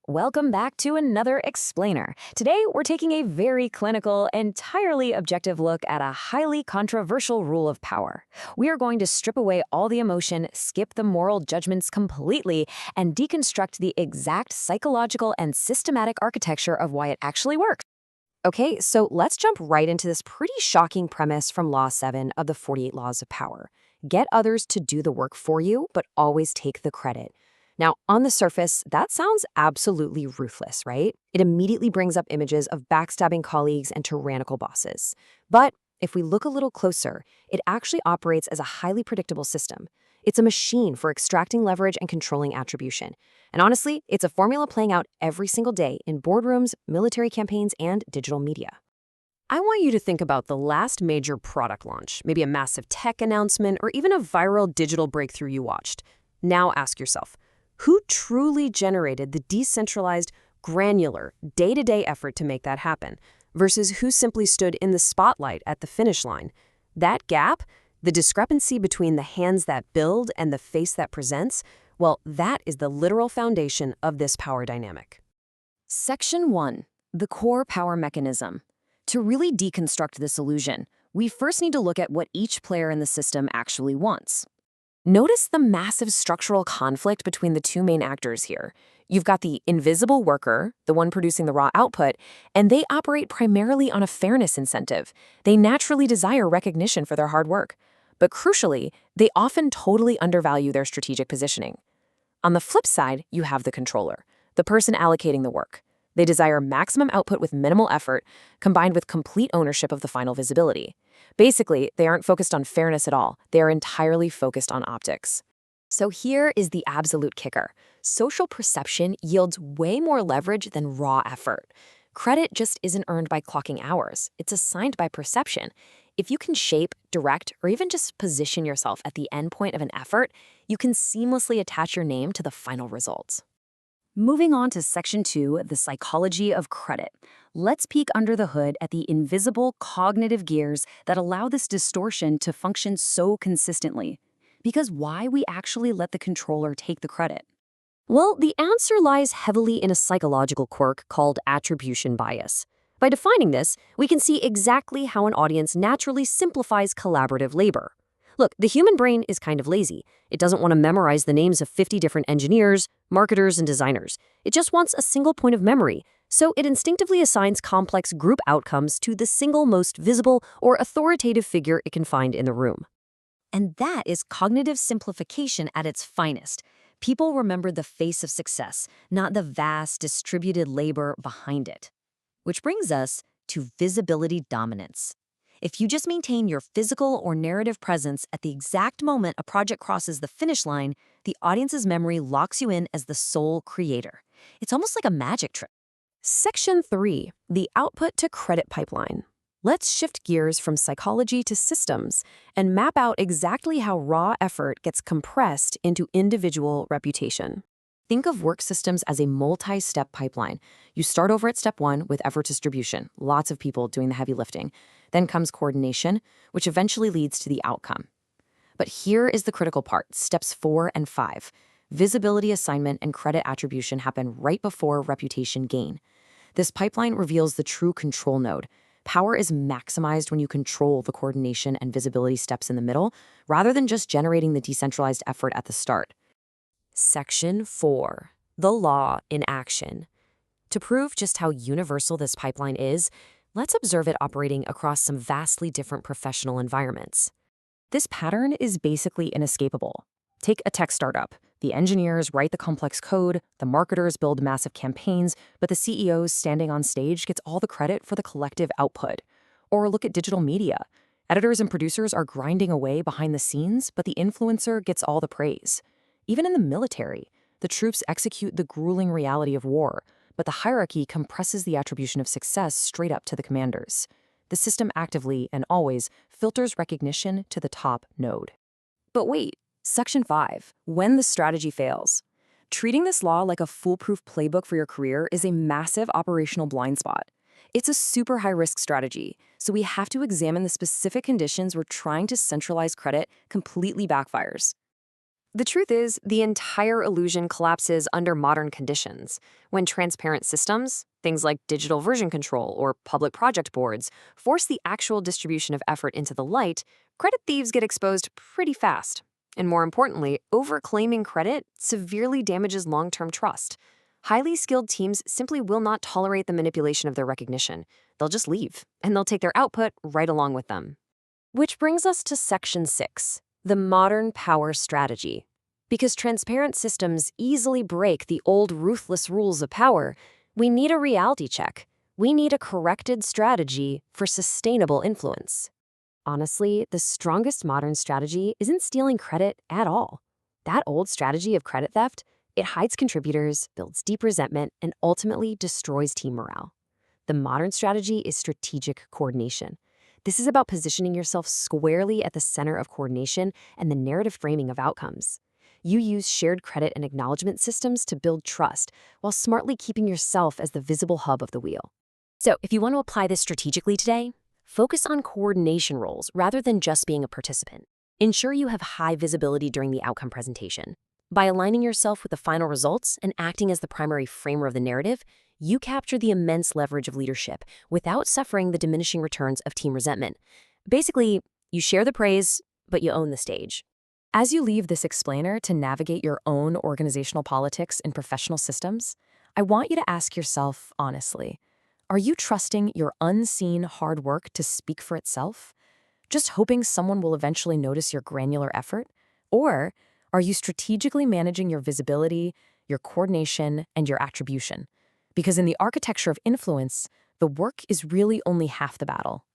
Welcome back to another Explainer. Today, we're taking a very clinical, entirely objective look at a highly controversial rule of power. We are going to strip away all the emotion, skip the moral judgments completely, and deconstruct the exact psychological and systematic architecture of why it actually works. Okay, so let's jump right into this pretty shocking premise from Law 7 of the 48 Laws of Power. Get others to do the work for you, but always take the credit. Now, on the surface, that sounds absolutely ruthless, right? It immediately brings up images of backstabbing colleagues and tyrannical bosses. But if we look a little closer, it actually operates as a highly predictable system. It's a machine for extracting leverage and controlling attribution. And honestly, it's a formula playing out every single day in boardrooms, military campaigns, and digital media. I want you to think about the last major product launch, maybe a massive tech announcement, or even a viral digital breakthrough you watched. Now ask yourself, who truly generated the decentralized, granular, day-to-day effort to make that happen, versus who simply stood in the spotlight at the finish line? That gap, the discrepancy between the hands that build and the face that presents, well, that is the literal foundation of this power dynamic. Section 1. The core power mechanism. To really deconstruct this illusion, we first need to look at what each player in the system actually wants. Notice the massive structural conflict between the two main actors here. You've got the invisible worker, the one producing the raw output, and they operate primarily on a fairness incentive. They naturally desire recognition for their hard work. But crucially, they often totally undervalue their strategic positioning. On the flip side, you have the controller, the person allocating the work. They desire maximum output with minimal effort, combined with complete ownership of the final visibility. Basically, they aren't focused on fairness at all. They are entirely focused on optics. So here is the absolute kicker. Social perception yields way more leverage than raw effort. Credit just isn't earned by clocking hours. It's assigned by perception. If you can shape, direct, or even just position yourself at the endpoint of an effort, you can seamlessly attach your name to the final results. Moving on to Section 2, the psychology of credit. Let's peek under the hood at the invisible cognitive gears that allow this distortion to function so consistently. Because why we actually let the controller take the credit? Well, the answer lies heavily in a psychological quirk called attribution bias. By defining this, we can see exactly how an audience naturally simplifies collaborative labor. Look, the human brain is kind of lazy. It doesn't want to memorize the names of 50 different engineers, marketers, and designers. It just wants a single point of memory, so it instinctively assigns complex group outcomes to the single most visible or authoritative figure it can find in the room. And that is cognitive simplification at its finest. People remember the face of success, not the vast distributed labor behind it. Which brings us to visibility dominance. If you just maintain your physical or narrative presence at the exact moment a project crosses the finish line, the audience's memory locks you in as the sole creator. It's almost like a magic trick. Section 3, the output to credit pipeline. Let's shift gears from psychology to systems and map out exactly how raw effort gets compressed into individual reputation. Think of work systems as a multi-step pipeline. You start over at step 1 with effort distribution, lots of people doing the heavy lifting. Then comes coordination, which eventually leads to the outcome. But here is the critical part, steps 4 and 5. Visibility assignment and credit attribution happen right before reputation gain. This pipeline reveals the true control node. Power is maximized when you control the coordination and visibility steps in the middle, rather than just generating the decentralized effort at the start. Section 4. The law in action. To prove just how universal this pipeline is, let's observe it operating across some vastly different professional environments. This pattern is basically inescapable. Take a tech startup. The engineers write the complex code, the marketers build massive campaigns, but the CEO standing on stage gets all the credit for the collective output. Or look at digital media. Editors and producers are grinding away behind the scenes, but the influencer gets all the praise. Even in the military, the troops execute the grueling reality of war, but the hierarchy compresses the attribution of success straight up to the commanders. The system actively and always filters recognition to the top node. But wait, Section 5, when the strategy fails. Treating this law like a foolproof playbook for your career is a massive operational blind spot. It's a super high-risk strategy, so we have to examine the specific conditions where trying to centralize credit completely backfires. The truth is, the entire illusion collapses under modern conditions. When transparent systems, things like digital version control or public project boards, force the actual distribution of effort into the light, credit thieves get exposed pretty fast. And more importantly, overclaiming credit severely damages long-term trust. Highly skilled teams simply will not tolerate the manipulation of their recognition. They'll just leave, and they'll take their output right along with them. Which brings us to Section 6, the modern power strategy. Because transparent systems easily break the old ruthless rules of power, we need a reality check. We need a corrected strategy for sustainable influence. Honestly, the strongest modern strategy isn't stealing credit at all. That old strategy of credit theft, it hides contributors, builds deep resentment, and ultimately destroys team morale. The modern strategy is strategic coordination. This is about positioning yourself squarely at the center of coordination and the narrative framing of outcomes. You use shared credit and acknowledgement systems to build trust while smartly keeping yourself as the visible hub of the wheel. So, if you want to apply this strategically today, focus on coordination roles rather than just being a participant. Ensure you have high visibility during the outcome presentation. By aligning yourself with the final results and acting as the primary framer of the narrative, you capture the immense leverage of leadership without suffering the diminishing returns of team resentment. Basically, you share the praise, but you own the stage. As you leave this explainer to navigate your own organizational politics in professional systems, I want you to ask yourself honestly, are you trusting your unseen hard work to speak for itself? Just hoping someone will eventually notice your granular effort? Or are you strategically managing your visibility, your coordination, and your attribution? Because in the architecture of influence, the work is really only half the battle.